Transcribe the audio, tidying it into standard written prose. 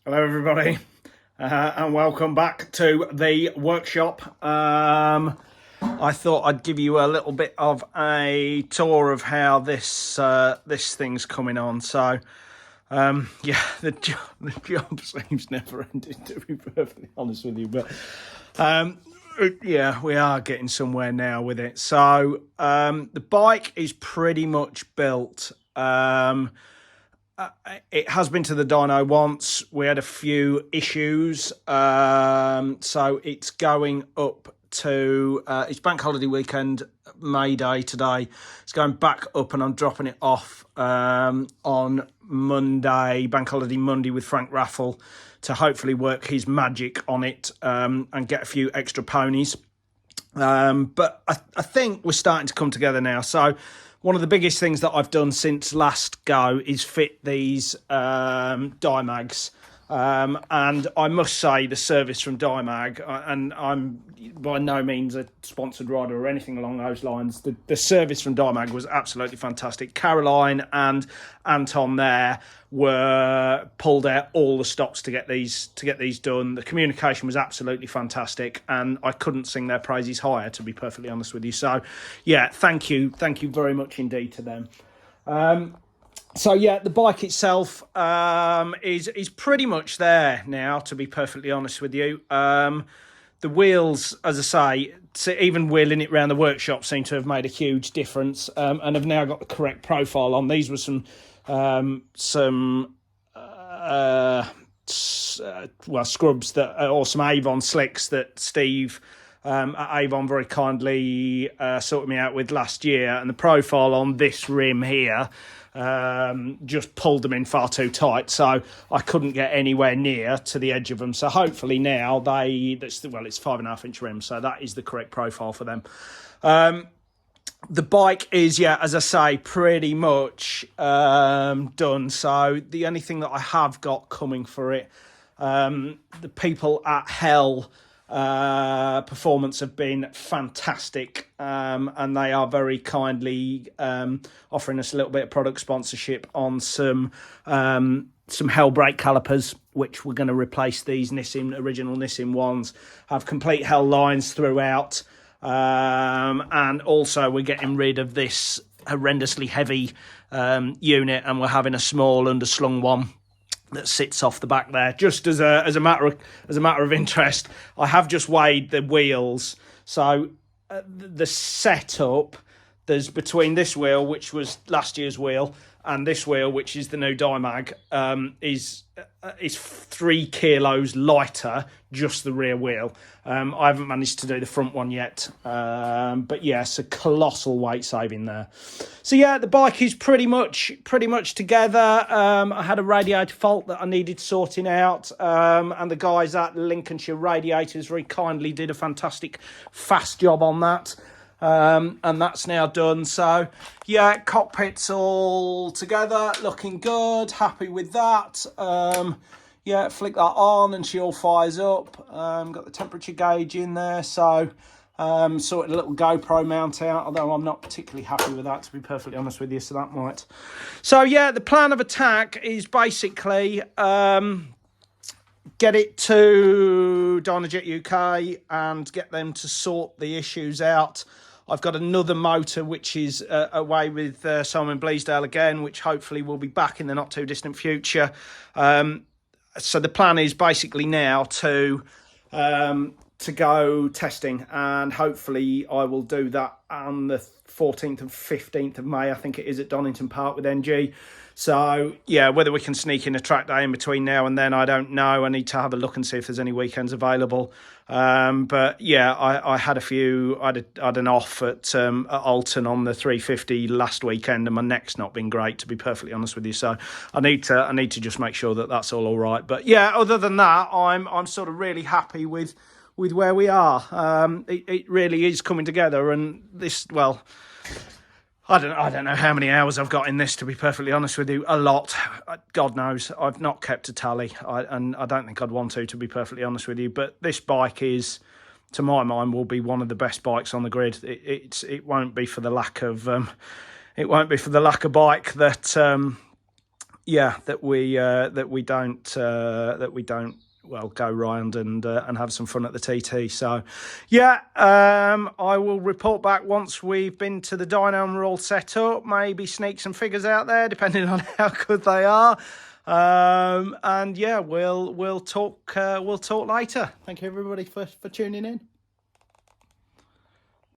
Hello everybody, and welcome back to the workshop. I thought I'd give you a little bit of a tour of how this thing's coming on. So yeah, the job seems never ending, to be perfectly honest with you, but yeah, we are getting somewhere now with it. So the bike is pretty much built. It has been to the dyno once. We had a few issues, so it's going up to it's bank holiday weekend, May Day today. It's going back up, and I'm dropping it off on Monday, bank holiday Monday, with Frank Raffle to hopefully work his magic on it and get a few extra ponies. But I think we're starting to come together now. So one of the biggest things that I've done since last go is fit these Dymags. And I must say the service from Dymag, and I'm by no means a sponsored rider or anything along those lines, the service from Dymag was absolutely fantastic. Caroline and Anton there were pulled out all the stops to get these done. The communication was absolutely fantastic, and I couldn't sing their praises higher, to be perfectly honest with you. So yeah, thank you very much indeed to them. So yeah, the bike itself is pretty much there now, to be perfectly honest with you. The wheels, as I say, even wheeling it around the workshop seem to have made a huge difference, and have now got the correct profile on. These were some scrubs that, or some Avon slicks that Steve at Avon very kindly sorted me out with last year, and the profile on this rim here just pulled them in far too tight, so I couldn't get anywhere near to the edge of them. So hopefully now it's 5.5 inch rim, so that is the correct profile for them. The bike is, yeah, as I say, pretty much done. So the only thing that I have got coming for it, the people at Hell Performance have been fantastic, and they are very kindly offering us a little bit of product sponsorship on some Hell brake calipers, which we're going to replace these original Nissin ones, have complete Hell lines throughout, and also we're getting rid of this horrendously heavy unit, and we're having a small underslung one that sits off the back there. Just as a matter of interest, I have just weighed the wheels. So the setup, there's between this wheel, which was last year's wheel, and this wheel, which is the new Dymag, is 3 kilos lighter, just the rear wheel. I haven't managed to do the front one yet, but yes, a colossal weight saving there. So yeah, the bike is pretty much together. I had a radiator fault that I needed sorting out, and the guys at Lincolnshire Radiators very kindly did a fantastic fast job on that. And that's now done. So yeah, cockpit's all together, looking good, happy with that. Yeah, flick that on and she all fires up. Got the temperature gauge in there, so sorted a little GoPro mount out, although I'm not particularly happy with that, to be perfectly honest with you, so that might. So yeah, the plan of attack is basically get it to Dynajet UK and get them to sort the issues out. I've got another motor which is away with Simon Bleasdale again, which hopefully will be back in the not too distant future. So the plan is basically now to go testing, and hopefully I will do that on the 14th and 15th of May, I think it is, at Donington Park with NG. So yeah, whether we can sneak in a track day in between now and then, I don't know. I need to have a look and see if there's any weekends available. But yeah, I had an off at Alton on the 350 last weekend, and my neck's not been great, to be perfectly honest with you. So I need to just make sure that that's all right. But yeah, other than that, I'm sort of really happy with where we are. It really is coming together, and this, well, I don't know how many hours I've got in this, to be perfectly honest with you. A lot. God knows. I've not kept a tally, and I don't think I'd want to be perfectly honest with you. But this bike is, to my mind, will be one of the best bikes on the grid. It won't be for the lack of bike that yeah, that we don't well go round and have some fun at the TT. So yeah, I will report back once we've been to the dyno and we're all set up. Maybe sneak some figures out there depending on how good they are. And yeah, we'll talk later. Thank you everybody for tuning in.